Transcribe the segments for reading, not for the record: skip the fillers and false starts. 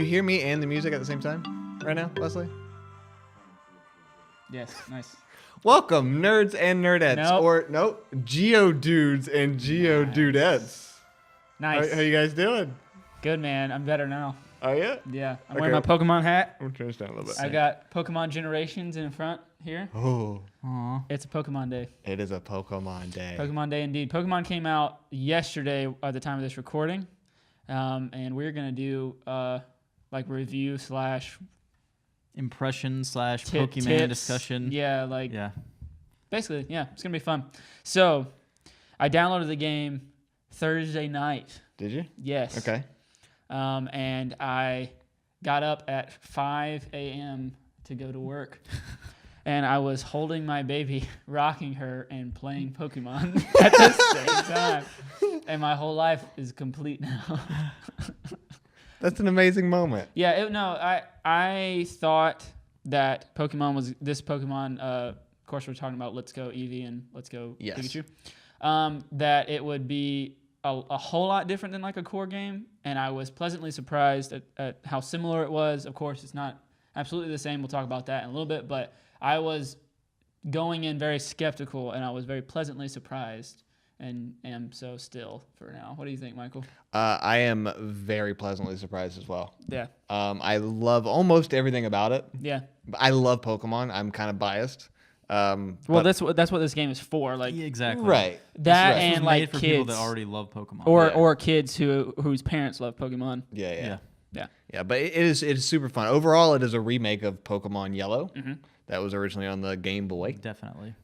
You hear me and the music at the same time right now, Wesley? Yes, nice. Welcome, nerds and nerdettes, Nope. Geodudes and Geodudettes. Nice. How you guys doing? Good, man. I'm better now. Are you? Yeah. I'm Okay. wearing my Pokemon hat. I'm turning this down a little bit. I got Pokemon Generations in front here. Oh, Aww. It's a Pokemon Day. it is a Pokemon day. Pokemon Day indeed. Pokemon came out yesterday at the time of this recording. And we're going to do like review / impression / Pokemon tips. discussion. Yeah, like Yeah. basically, yeah, it's going to be fun. So I downloaded the game Thursday night. Did you? Yes. Okay. And I got up at 5 a.m. to go to work. And I was holding my baby, rocking her, and playing Pokemon at the same time. And my whole life is complete now. That's an amazing moment. Yeah, I thought that Pokemon was this Pokemon. Of course, we're talking about Let's Go Eevee and Let's Go Yes. Pikachu. That it would be a whole lot different than like a core game, and I was pleasantly surprised at how similar it was. Of course, it's not absolutely the same. We'll talk about that in a little bit, but I was going in very skeptical, and I was very pleasantly surprised, and am so still for now. What do you think, Michael? I am very pleasantly surprised as well. Yeah, I love almost everything about it. yeah. I love Pokemon. I'm kind of biased. Well, But- that's what this game is for. Like Yeah, exactly. right. that, Right. This was and made like for people kids that already love Pokemon. or kids whose parents love Pokemon. Yeah. Yeah. Yeah, but it is super fun. Overall, it is a remake of Pokemon Yellow Mm-hmm. that was originally on the Game Boy. Definitely.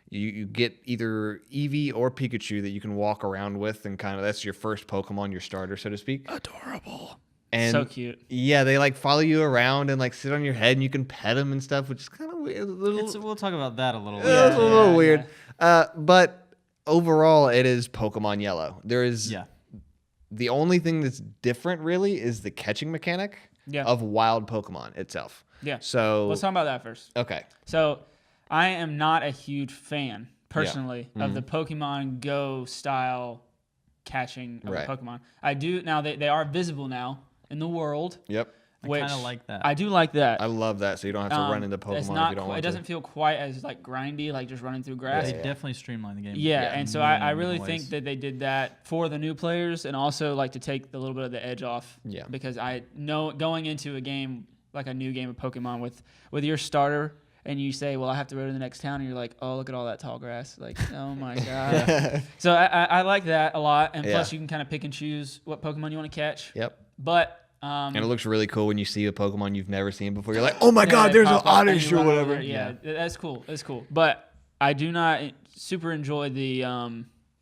You get either Eevee or Pikachu that you can walk around with, and kind of that's your first Pokemon, your starter, so to speak. Adorable. And So cute. yeah, they like follow you around and like sit on your head, and you can pet them and stuff, which is kind of weird. We'll talk about that a little It's later. a little Yeah, weird. But overall, it is Pokemon Yellow. There is Yeah. the only thing that's different, really, is the catching mechanic Yeah. of wild Pokemon itself. Yeah. So Let's talk about that first. okay. So, I am not a huge fan personally of Mm-hmm. the Pokemon Go style catching of Right. a Pokemon. I do now. They are visible now in the world. Yep. I Which kind of like that. I do like that. I love that, so you don't have to run into Pokemon It's if not you don't qu- want It doesn't to. feel quite as like grindy, like just running through grass. they Yeah. definitely streamlined the game. Yeah, Yeah. and so Million I really ways. think that they did that for the new players, and also like to take a little bit of the edge off. Yeah. Because I know going into a game like a new game of Pokemon with your starter, and you say, "Well, I have to go to the next town," and you're like, "Oh, look at all that tall grass!" Like, oh my god. So I like that a lot, and plus Yeah. you can kind of pick and choose what Pokemon you want to catch. Yep. But And it looks really cool when you see a Pokemon you've never seen before. You're like, oh my god, they there's an pop up and Oddish you or run over whatever. it. Yeah, that's cool. That's cool. But I do not super enjoy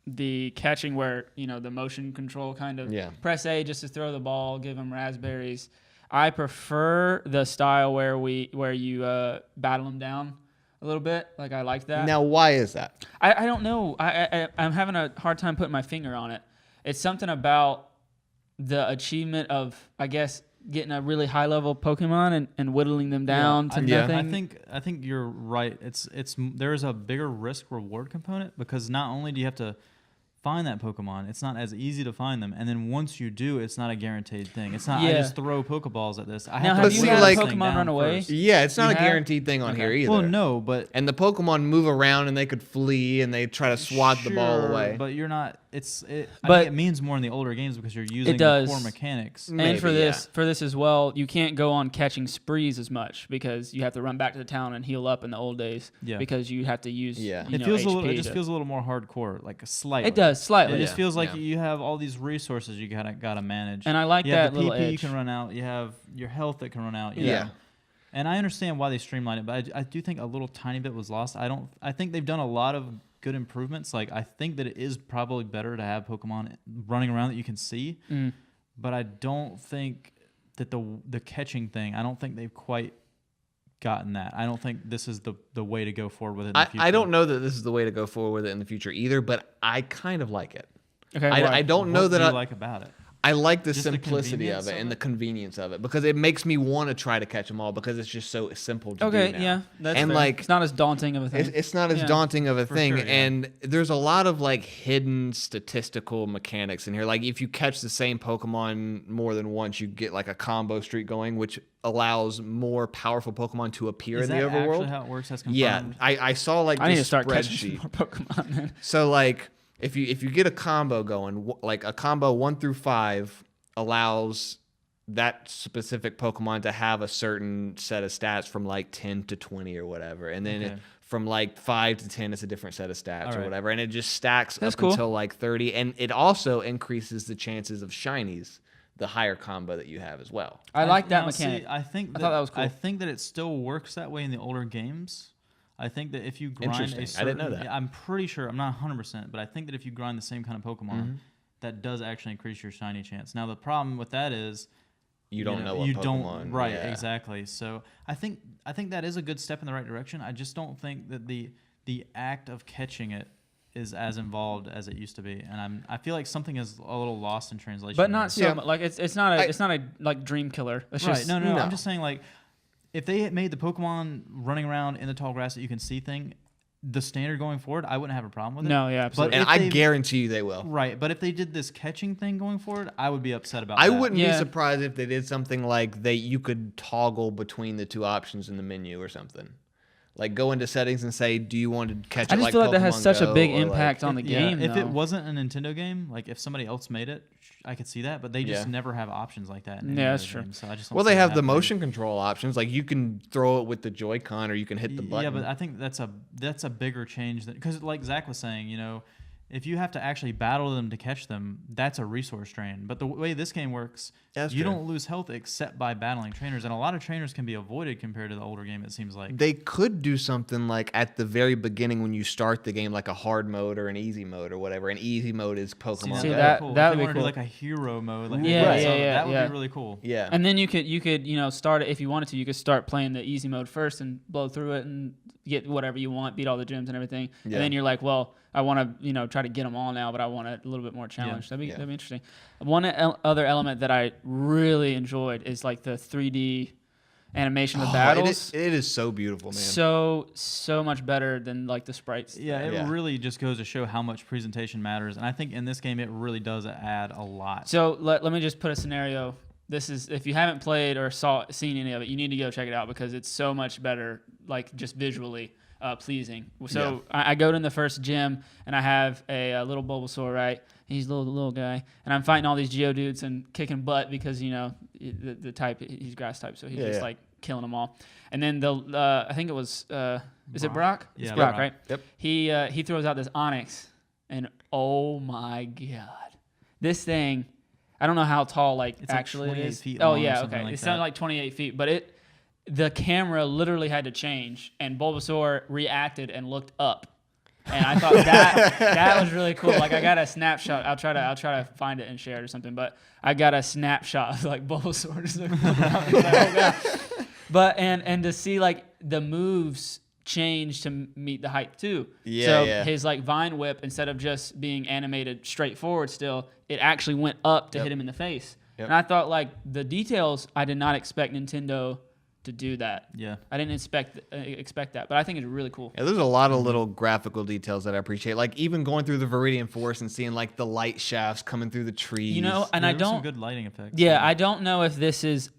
the catching where the motion control kind of Yeah. press A just to throw the ball, give them raspberries. I prefer the style where you battle them down a little bit. Like I like that. Now, why is that? I don't know. I'm having a hard time putting my finger on it. It's something about the achievement of, I guess, getting a really high level Pokemon and whittling them down to Yeah. nothing. I think you're right. There is a bigger risk reward component because not only do you have to find that Pokemon, it's not as easy to find them, and then once you do, it's not a guaranteed thing. It's not I Yeah. just throw Pokeballs at this. I Now, have to have you whittle had this a thing Pokemon down run away? first. Yeah, it's not You a have? guaranteed thing on Okay. here either. Well, no, but And the Pokemon move around and they could flee and they try to swat the ball Sure, away. But you're not. I But- think it means more in the older games because you're using does. the core mechanics. And Maybe, for yeah. this as well, you can't go on catching sprees as much because you have to run back to the town and heal up in the old days. Yeah. Because you have to use Yeah. you It know, feels HP a little. It just to- feels a little more hardcore, like a slight. It does slightly. It just Yeah, feels like yeah. you have all these resources you gotta manage. And I like you that have the little PP you edge. can run out. You have your health that can run out. Yeah. And I understand why they streamlined it, but I do think a little tiny bit was lost. I think they've done a lot of good improvements. Like I think that it is probably better to have Pokemon running around that you can see, but I don't think that the catching thing. I don't think they've quite gotten that. I don't think this is the way to go forward with it in the future. I don't know that this is the way to go forward with it in the future either, but I kind of like it. Okay, I why? don't know What that do you I, like about it. I like the Just the simplicity of convenience it of and it? the convenience of it because it makes me want to try to catch them all because it's just so simple to Okay, do now. yeah, that's and fair. like It's not as daunting of a thing. it's not as Yeah. daunting of a For thing, sure, yeah. and there's a lot of like hidden statistical mechanics in here. Like if you catch the same Pokemon more than once, you get like a combo streak going, which allows more powerful Pokemon to appear Is in that the overworld. actually how it works? That's confirmed? Yeah, I saw like I need to this start catching some spreadsheet. more Pokemon. Then. So like if you get a combo going, like a combo 1 through 5 allows that specific Pokemon to have a certain set of stats from like 10 to 20 or whatever, and then Okay. from like 5 to 10 it's a different set of stats or Alright. whatever, and it just stacks That's up cool. until like 30, and it also increases the chances of shinies the higher combo that you have as well. I like that now, see, mechanic. I think I thought that was cool. I think that it still works that way in the older games. I think that if you grind Interesting. a I certain, didn't know that. yeah, I'm pretty sure, I'm not 100%, but I think that if you grind the same kind of Pokemon, Mm-hmm. that does actually increase your shiny chance. Now the problem with that is You don't know what you Pokemon. don't right yeah. exactly. So I think that is a good step in the right direction. I just don't think that the act of catching it is as involved as it used to be, and I feel like something is a little lost in translation. But not there. so much. Like it's not a like dream killer. It's Right. just No. No. I'm just saying, like, if they had made the Pokemon running around in the tall grass that you can see thing the standard going forward, I wouldn't have a problem with it. no, yeah, absolutely. And if I they- guarantee you they will. Right. But if they did this catching thing going forward, I would be upset about I that. wouldn't be Yeah. surprised if they did something like you could toggle between the two options in the menu or something. Like go into settings and say, do you want to catch I it just like feel like that has Pokemon such a Go, big or, like- impact on the game. If though. it wasn't a Nintendo game, like if somebody else made it, I could see that. But they just Yeah. never have options like that. In any Yeah, other that's true. game, so I just don't Well, see they it have the happening. motion control options. Like you can throw it with the Joy-Con or you can hit the button. Yeah, but I think that's a bigger change because, like Zach was saying, if you have to actually battle them to catch them, that's a resource drain. But the way this game works, That's you true. don't lose health except by battling trainers, and a lot of trainers can be avoided compared to the older game. It seems like. They could do something like at the very beginning when you start the game, like a hard mode or an easy mode or whatever. An easy mode is Pokemon See, Go. that- cool. that If would they be wanna do cool. like a hero mode. Like Yeah, Right. yeah, that would yeah. be really cool. Yeah. And then you could start it if you wanted to. You could start playing the easy mode first and blow through it and get whatever you want, beat all the gyms and everything. Yeah. And then you're like, well, I want to try to get them all now, but I want a little bit more challenge. Yeah. That'd be interesting. One other element that I really enjoyed is like the 3D animation of Oh, battles. it is so beautiful, man. So much better than like the sprites. Yeah, it Yeah. really just goes to show how much presentation matters, and I think in this game it really does add a lot. So let me just put a scenario. This is if you haven't played or seen any of it, you need to go check it out because it's so much better, like just visually pleasing. So I go in the first gym and I have a little Bulbasaur, right? He's a little guy, and I'm fighting all these Geodudes and kicking butt because the type he's grass type, so he's just like killing them all. And then I think it was is it Brock? Yeah, It's Brock, Brock. right? Yep. He throws out this Onyx, and oh my god, this thing. I don't know how tall It's like actually it 28 is. feet Oh long or yeah, something okay. like It sounded that. like 28 feet, but the camera literally had to change, and Bulbasaur reacted and looked up, and I thought that was really cool. Like I got a snapshot. I'll try to find it and share it or something. But I got a snapshot of like Bulbasaur just looking around. Like, oh god. But and to see like the moves change to meet the height too. Yeah, So yeah. his like vine whip, instead of just being animated straight forward still, it actually went up to hit him in the face. Yep. And I thought like the details, I did not expect Nintendo to do that. Yeah. I didn't expect that, but I think it's really cool. Yeah, there's a lot of little graphical details that I appreciate. Like even going through the Viridian Forest and seeing like the light shafts coming through the trees. And Yeah, I there were some don't good lighting effects. Yeah, I don't know if this is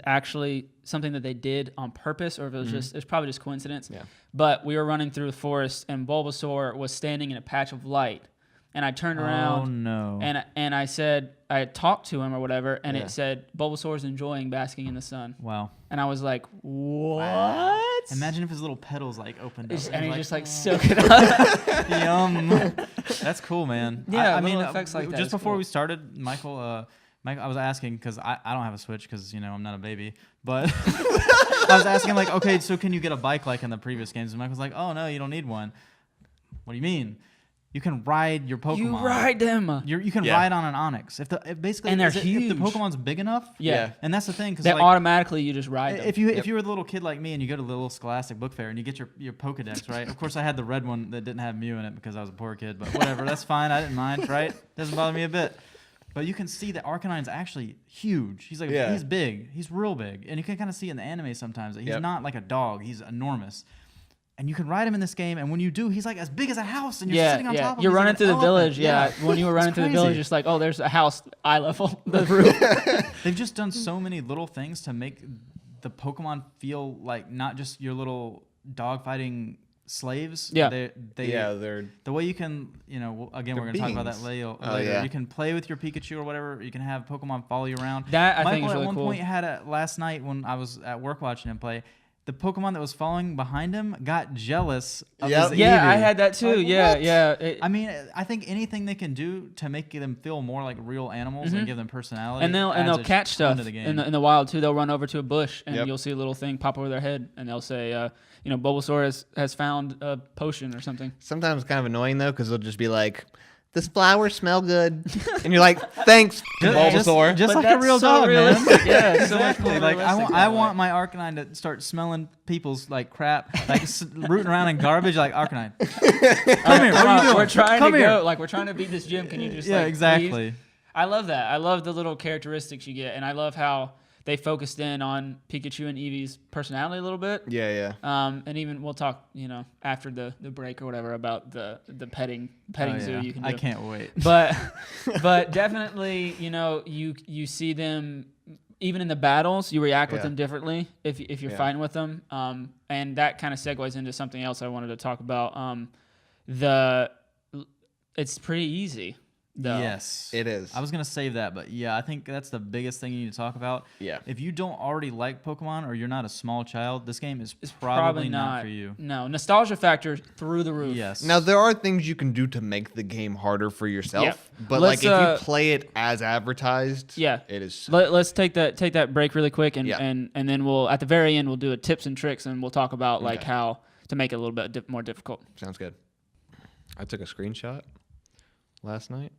actually something that they did on purpose or if it was it's probably just coincidence. Yeah. But we were running through the forest and Bulbasaur was standing in a patch of light. And I turned around Oh no. and I said I had talked to him or whatever, and Yeah. it said Bulbasaur's enjoying basking in the sun. Wow. And I was like, what? Imagine if his little petals like opened up. And he like, just like soak it up. Yum. That's cool, man. Yeah, I mean, little effects like that just is before cool. we started, Michael, I was asking because I don't have a Switch because I'm not a baby, but I was asking like, okay, so can you get a bike like in the previous games? And Michael's like, oh no, you don't need one. What do you mean? You can ride your Pokemon. You ride them. You can Yeah. ride on an Onix if basically And they're if the huge. Pokemon's big enough. Yeah. And that's the thing because That like, automatically you just ride them. if you were the little kid like me and you go to the little Scholastic book fair and you get your Pokedex, right? Of course, I had the red one that didn't have Mew in it because I was a poor kid, but whatever, that's fine. I didn't mind, right? Doesn't bother me a bit. But you can see that Arcanine's actually huge. He's he's big. He's real big. And you can kind of see in the anime sometimes that he's not like a dog. He's enormous. And you can ride him in this game, and when you do, he's like as big as a house, and you're sitting on top of him. You're He's running like through an the village. elephant. Yeah. When you were running through the village, crazy. just like, oh, there's a house eye level. The roof. They've just done so many little things to make the Pokemon feel like not just your little dogfighting slaves. Yeah. They're The way you can, again, we're going to talk about that later. Yeah. You can play with your Pikachu or whatever. You can have Pokemon follow you around. That I Michael think is really at one cool. point had last night when I was at work watching him play. The Pokemon that was following behind him got jealous of his Yeah, Eevee. I had that too. Like, yeah, what? yeah. I mean, I think anything they can do to make them feel more like real animals and give them personality, and they'll adds a catch ton stuff to the game. in the wild too. They'll run over to a bush and Yep. you'll see a little thing pop over their head, and they'll say, Bulbasaur has found a potion or something. sometimes kind of annoying though, because they'll just be like, "This flower smell good," and you're like, "Thanks, Bulbasaur." Just But like a that's real so dog, realistic. man. Yeah, so much Exactly. more Like realistic I that want way. my Arcanine to start smelling people's like crap, like rooting around in garbage. Like Arcanine, come here. What are you doing? We're trying Come to here. go. Like we're trying to beat this gym. Can you just Yeah, like, exactly. leave? I love that. I love the little characteristics you get, and I love how they focused in on Pikachu and Eevee's personality a little bit. Yeah. And even we'll talk, after the break or whatever about the petting Oh, zoo yeah. you can do. I can't wait. But definitely, you see them even in the battles. You react with Yeah. them differently if you're Yeah. fighting with them. And that kind of segues into something else I wanted to talk about. It's pretty easy. Though. Yes, It is. I was gonna save that, but yeah, I think that's the biggest thing you need to talk about. Yeah. If you don't already like Pokemon or you're not a small child, this game is It's probably not for you. No, nostalgia factor through the roof. Yes. Now there are things you can do to make the game harder for yourself, Yeah. but Let's, like if you play it as advertised, Yeah. it is. Let's take that break really quick, and Yeah. and then we'll at the very end we'll do a tips and tricks, and we'll talk about like Okay. how to make it a little bit more difficult. Sounds good. I took a screenshot last night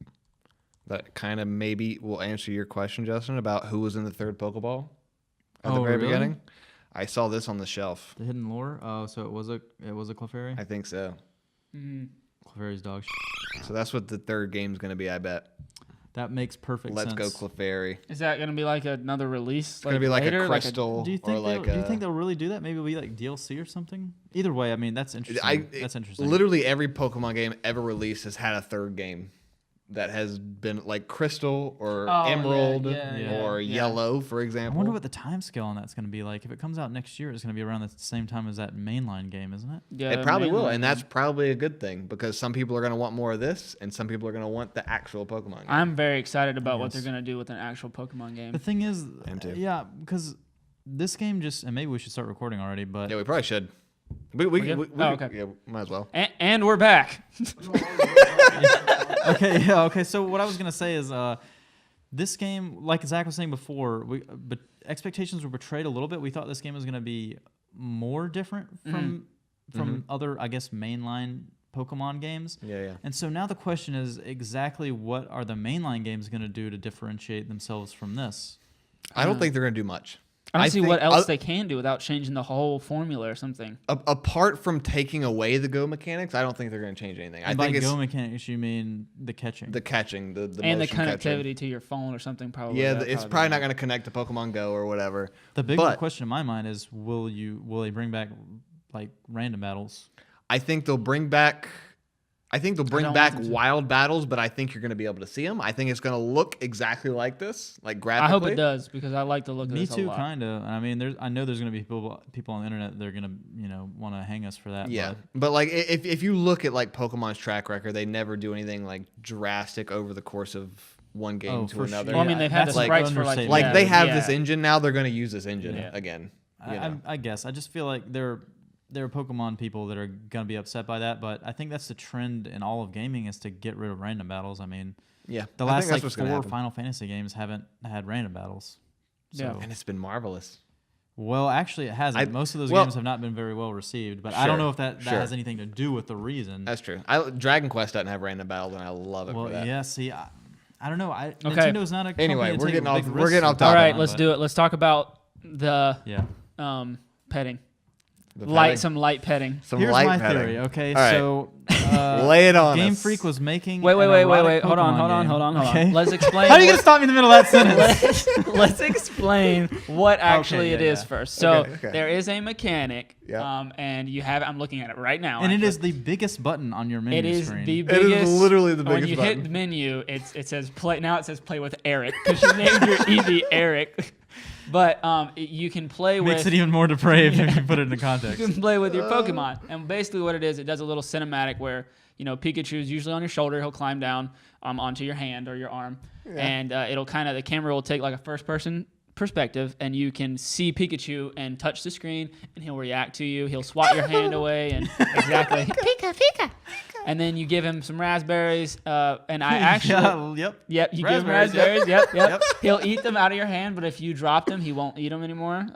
that kind of maybe will answer your question, Justin, about who was in the third Pokeball at the Oh, very really? beginning. I saw this on the shelf. The hidden lore. Oh, so it was a Clefairy. I think so. Clefairy's dog. So that's what the third game's going to be, I bet. That makes perfect Let's sense. go Clefairy. Is that gonna be like another release? It's going to be like later? a crystal Do you or think like do you think they'll really do that? Maybe it'll be like DLC or something. Either way, I mean that's interesting. That's interesting. Literally every Pokemon game ever released has had a third game that has been like Crystal or Oh, yeah, Emerald yeah, or yeah. Yellow, for I example. wonder what the time scale on that's going to be like. If it comes out next year, it's going to be around the same time as that mainline game, isn't it? Yeah, It probably will, mainline and that's game. probably a good thing because some people are going to want more of this, and some people are going to want the actual Pokemon game. I'm very excited about what Yes. they're gonna do with an actual Pokemon game. The thing is, am too. yeah, because this game just, and maybe we should start recording already, but Yeah, we probably should. We good? we Oh, okay. yeah, might as well. And we're back. okay. So what I was gonna say is, this game, like Zach was saying before, but expectations were betrayed a little bit. We thought this game was gonna be more different from other, I guess, mainline Pokemon games. Yeah. And so now the question is exactly what are the mainline games gonna do to differentiate themselves from this? I don't think they're going to do much. I don't see think what else they can do without changing the whole formula or something. apart from taking away the go mechanics, I don't think they're going to change anything. I And by think it's go mechanics, you mean the catching. the catching, the And the motion catching. connectivity to your phone or something probably. Yeah, That it's probably not going to connect to Pokemon Go or whatever. The big but question in my mind is, will they bring back like random battles? I think they'll bring back. I think they'll bring don't back want them to. wild battles, but I think you're going to be able to see them. I think it's going to look exactly like this, like graphically. I hope it does because I like the look of Me this a too, lot. kind of. I mean, I know there's going to be people on the internet that are going to want to hang us for that. Yeah, but but like if you look at like Pokemon's track record, they never do anything like drastic over the course of one game Oh, to for another. sure. Well, I mean, they've had That's the an sprites for like understatement. Like yeah, they have yeah. this engine now, they're going to use this engine Yeah. again. You know? I guess I just feel like there are Pokemon people that are going to be upset by that, but I think that's the trend in all of gaming is to get rid of random battles. I mean, Yeah, the I last think that's like what's gonna 4 happen. Final Fantasy games haven't had random battles. So, Yeah. And it's been marvelous. well, actually, it hasn't. Most of those well- games have not been very well received, but I don't Sure, know if that sure. has anything to do with the reason. That's true. Dragon Quest doesn't have random battles, and I love it Well, for that. yeah. See, I don't know. Okay. Nintendo is not a company Anyway, to we're take getting off- big we're risks getting off on, topic. All right, but- let's do it. Let's talk about the Yeah. petting. some light petting. Some Here's light my petting. theory. Okay, All right. so Lay it on Game us. Freak was making. Wait. an erotic Hold Pokemon game. on. Okay? Let's explain. How are you gonna stop me in the middle of that sentence? Let's explain what actually yeah, it is yeah. first. So Okay. there is a mechanic, Yeah. and you have. I'm looking at it right now. And it actually. is the biggest button on your menu It is screen. the It biggest. is literally the When biggest you button. hit the menu, it says play. Now it says play with Eric because you named your Eevee Eric. But you can play Makes with. it even more depraved if you put it into context. You can play with your Pokemon, and basically what it is, it does a little cinematic where Pikachu is usually on your shoulder. He'll climb down onto your hand or your arm, and it'll the camera will take like a first-person perspective, and you can see Pikachu and touch the screen, and he'll react to you. He'll swat your hand away, and exactly. Pika. And then you give him some raspberries, and I actually. Yep. Yep, you give him Raspberries, raspberries. Yep. He'll eat them out of your hand, but if you drop them, he won't eat them anymore.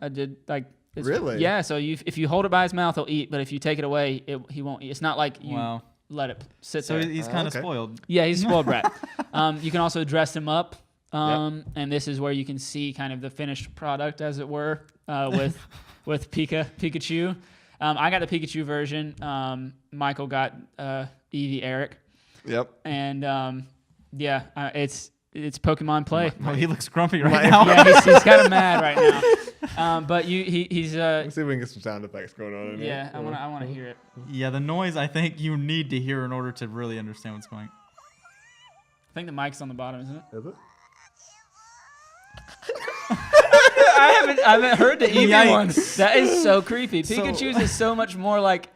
Really? Yeah. So if you hold it by his mouth, he'll eat, but if you take it away, he won't eat. It's not like you Wow. let it sit So there. he's kind of okay. spoiled. Yeah, he's a spoiled brat. You can also dress him up, and this is where you can see kind of the finished product, as it were, with Pikachu. I got the Pikachu version. Michael got Eevee Eric, Yep. and it's Pokemon Play. Oh, he looks grumpy right now. Yeah, he's kind of mad right now. But he's Let's see if we can get some sound effects going on in yeah. here. I want to hear it. Yeah, the noise I think you need to hear in order to really understand what's going. I think the mic's on the bottom, isn't it? Is it? I haven't heard the Eevee Yikes. one. That is so creepy. So- Pikachu's is so much more like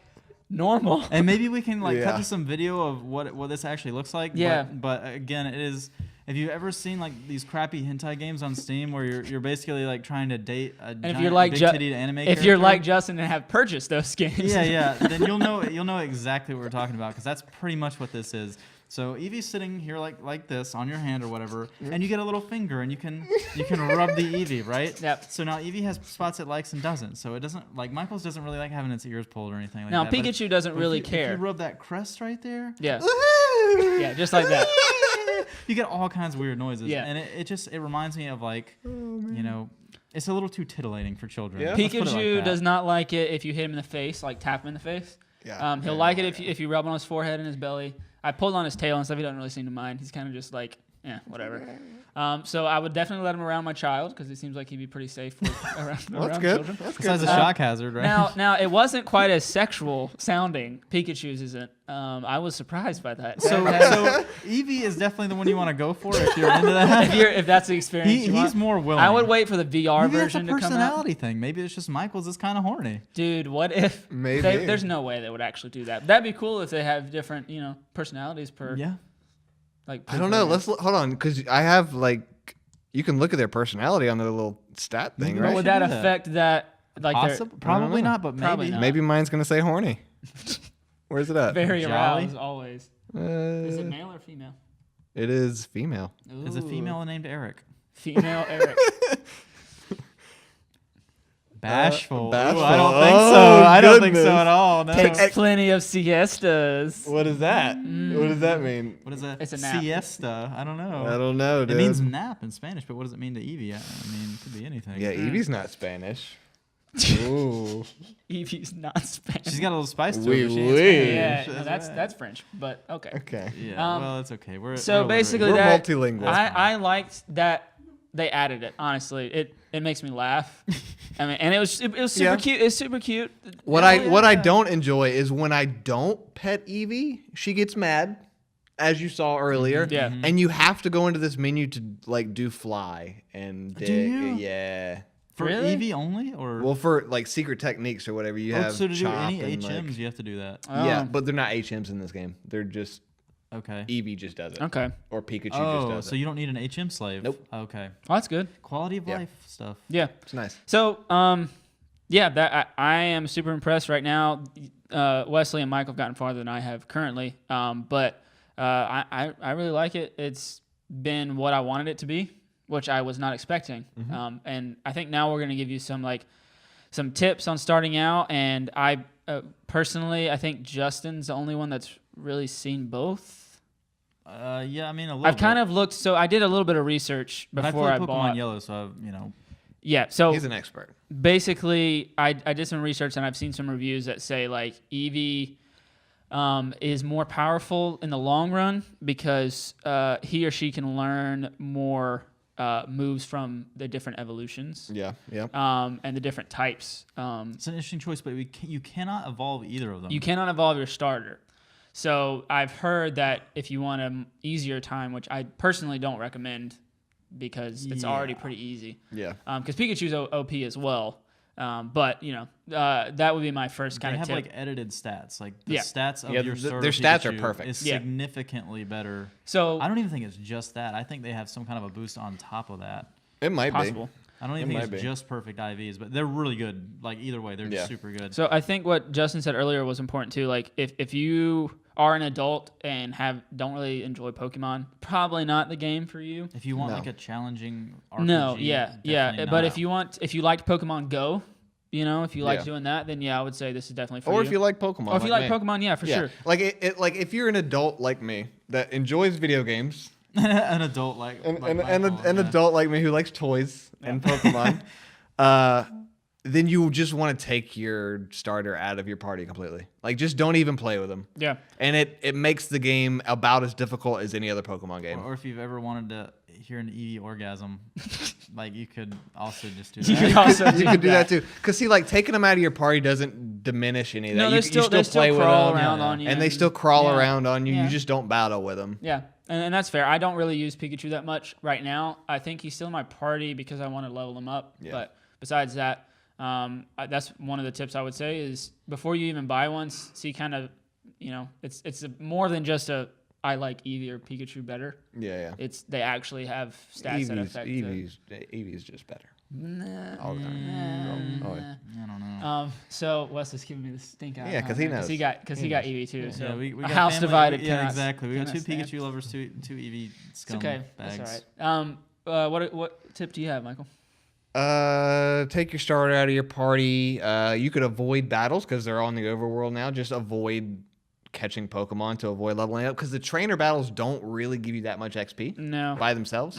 normal. And maybe we can cut Yeah. to some video of what this actually looks like. Yeah. But again, it is. Have you ever seen like these crappy hentai games on Steam where you're basically like trying to date a And giant if you're like big-titted anime if you're character? like Justin and have purchased those games, yeah, then you'll know exactly what we're talking about because that's pretty much what this is. So Eevee's sitting here like this on your hand or whatever, and you get a little finger and you can rub the Eevee, right? Yep. So now Eevee has spots it likes and doesn't. So it doesn't like Michael's doesn't really like having its ears pulled or anything like Now that. but Pikachu doesn't if really you- If care. you rub that crest right there, Yeah, yeah, just like that. you get all kinds of weird noises. Yeah. And it reminds me of like, it's a little too titillating for children. Yeah. Let's put it like Pikachu that. does not like it if you hit him in the face, like tap him in the face. Yeah. He'll like it if you rub on his forehead and his belly. I pulled on his tail and stuff. He doesn't really seem to mind. He's kind of just like, whatever. So I would definitely let him around my child because it seems like he'd be pretty safe around Well, that's around good. children. That's good. Besides a shock hazard, right? Now it wasn't quite as sexual sounding. Pikachu's isn't. I was surprised by that. So Eevee is definitely the one you want to go for if you're into that. if that's the experience you He's want. more willing. I would wait for the VR Maybe version that's a to come out. personality thing. Maybe it's just Michael's is kind of horny. Dude, what if Maybe. there's no way they would actually do that. That'd be cool if they have different, personalities per Yeah. like. I don't know. Let's hold on because I have you can look at their personality on their little stat thing, Maybe But right? would should that do that. affect that? Like Possible? Probably know. not, but Probably maybe. not. Maybe mine's gonna say horny. Where's it at? they're very Jolly? aroused always. Is it Uh, male or female? it is female. Is a Ooh. female named Eric? Female Eric. Bashful. Ooh, bashful. I don't think Oh, so. I don't think so goodness. at all. No. Takes plenty of siestas. What is that? What does that mean? What is that? It's a nap. Siesta. I don't know. I don't know, It dude. means nap in Spanish, but what does it mean to Eevee? I mean, it could be anything. Yeah, Eevee's not Spanish. Ooh. Eevee's not Spanish. She's got a little spice to Oui, her. but she ain't oui. yeah, Spanish. no, that's right. French, but okay. Okay. Yeah, Um, well, it's okay. We're So we're basically, We're that multilingual. I liked that they added it. Honestly, it makes me laugh. I mean, and it was super Yeah. cute. It's super cute. What Yeah, I yeah. don't enjoy is when I don't pet Eevee, she gets mad, as you saw earlier. Yeah. And you have to go into this menu to do fly and Do you? yeah. for Really? Eevee only, or Well, for secret techniques or whatever you have. so to do chop any and, HMs, you have to do that. yeah, Oh. but they're not HMs in this game. They're just Okay. Eevee just does it. Okay, Or Pikachu just Oh, does so it. you don't need an HM slave. Nope. Okay. well, that's good. Quality of Yeah. life stuff. Yeah. It's nice. So, yeah, that I am super impressed right now. Wesley and Mike have gotten farther than I have currently, but I really like it. It's been what I wanted it to be, which I was not expecting. And I think now we're going to give you some tips on starting out. And I personally, I think Justin's the only one that's really seen both. Yeah, I mean a little. I've kind of looked. So I did a little bit of research But I before played I Pokemon bought. Yellow, so I've, Yeah, so He's an expert. basically, I did some research and I've seen some reviews that say like Eevee is more powerful in the long run because he or she can learn more moves from the different evolutions. Yeah. Yeah. And the different types. It's an interesting choice, but you cannot evolve either of them. You cannot evolve your starter. So I've heard that if you want an easier time, which I personally don't recommend because it's already pretty easy. Yeah. Because Pikachu's OP as well. But, that would be my first kind They of have tip. like edited stats. Like the Yeah. stats of Yeah, your starter their stats are Pikachu perfect. is Yeah. significantly better. So I don't even think it's just that. I think they have some kind of a boost on top of that. It might possible. I don't even It think might it's be. just perfect IVs, but they're really good. Like either way, they're Yeah. super good. So I think what Justin said earlier was important too. Like if you are an adult and don't really enjoy Pokemon, probably not the game for you. If you want No. like a challenging RPG, No, yeah. definitely But not. if you liked Pokemon Go, if you liked Yeah. doing that, then I would say this is definitely for Or you. if you like Pokemon. Or if you like me. Pokemon, yeah, for Yeah. sure. Like if you're an adult like me that enjoys video games, an adult like an Michael, yeah. adult like me who likes toys and Pokemon, then you just want to take your starter out of your party completely. Like, just don't even play with them. Yeah. And it makes the game about as difficult as any other Pokemon game. Or if you've ever wanted to hear an Eevee orgasm, like you could also just do You that. could also You could do that too. Because, see, like, taking them out of your party doesn't diminish any of that. No, you they still play with crawl them, around on you. and they still crawl yeah. around on you. Yeah. You just don't battle with them. Yeah, and that's fair. I don't really use Pikachu that much right now. I think he's still in my party because I want to level him up. Yeah. But besides that, that's one of the tips I would say is before you even buy one, see kind of, it's more than just I like Eevee or Pikachu better. Yeah, yeah. They actually have stats that affect the- Eevee's just better. Nah, All the time. Oh, yeah. I don't know. So Wes is giving me the stink eye. Yeah, 'cause he knows. He got Eevee too. So Yeah, we a got house family- divided. Yeah, cannot- exactly. We got two cannot stand. Pikachu lovers, two Eevee It's scum okay. bags. That's all right. What tip do you have, Michael? Take your starter out of your party. You could avoid battles because they're all in the overworld now. Just avoid catching Pokemon to avoid leveling up because the trainer battles don't really give you that much XP No. by themselves.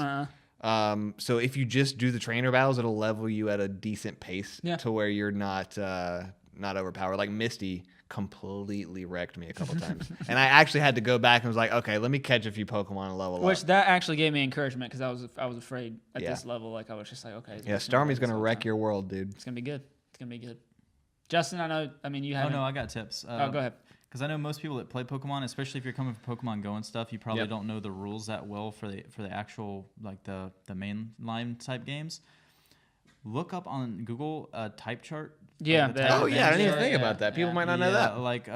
So if you just do the trainer battles, it'll level you at a decent pace Yeah. to where you're not overpowered. Like Misty completely wrecked me a couple times, and I actually had to go back and was like, okay, let me catch a few Pokemon and level Which up. that actually gave me encouragement because I was afraid at Yeah. this level. Like I was just like, okay. Yeah, Starmie's gonna wreck your world, dude. It's gonna be good. It's gonna be good. Justin, I mean, you Oh haven't. no, I got tips. Go ahead. Because I know most people that play Pokemon, especially if you're coming from Pokemon Go and stuff, you probably Yep. don't know the rules that well for the actual like the mainline type games. Look up on Google a type chart. Yeah, like the that- type Oh of yeah, I didn't even chart. think about that. People might not know that. Like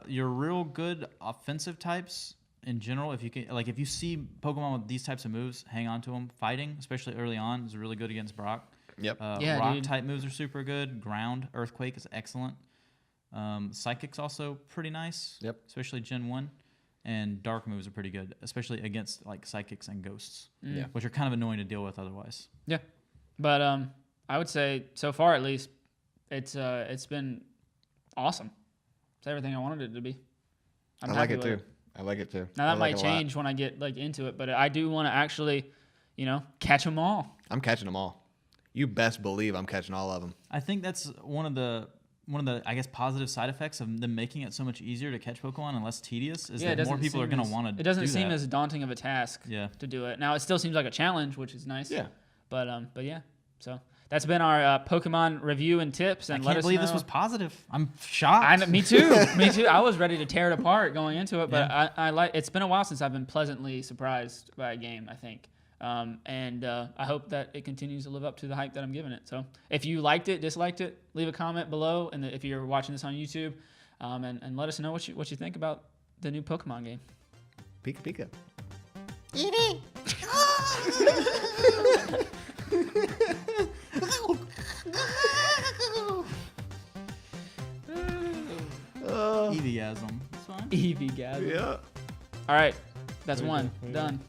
your real good offensive types in general. If you can, like, if you see Pokemon with these types of moves, hang on to them. Fighting, especially early on, is really good against Brock. Yep. Yeah, rock dude. type moves are super good. Ground, Earthquake is excellent. Psychic's also pretty nice. Yep. Especially Gen 1. And dark moves are pretty good, especially against like Psychics and Ghosts, Yeah. which are kind of annoying to deal with otherwise. Yeah, but I would say so far at least, it's been awesome. It's everything I wanted it to be. I'm I like happy it with too. I like it too. Now I that like might it a lot. change when I get like into it, but I do want to actually, catch them all. I'm catching them all. You best believe I'm catching all of them. I think that's one of the I guess positive side effects of them making it so much easier to catch Pokemon and less tedious is Yeah, it that more doesn't people are seem going as- to want to. It doesn't do seem that. as daunting of a task. Yeah. To do it. Now it still seems like a challenge, which is nice. Yeah. But yeah. So that's been our Pokemon review and tips. I And can't let us believe know. this was positive. I'm shocked. Me too. Me too. I was ready to tear it apart going into it, but I like. It's been a while since I've been pleasantly surprised by a game. I think, and I hope that it continues to live up to the hype that I'm giving it. So, if you liked it, disliked it, leave a comment below, and if you're watching this on YouTube, and let us know what you think about the new Pokemon game. Pika Pika. Eeveegasm. It's fine. Eevee, guys. Yeah. All right, that's one done.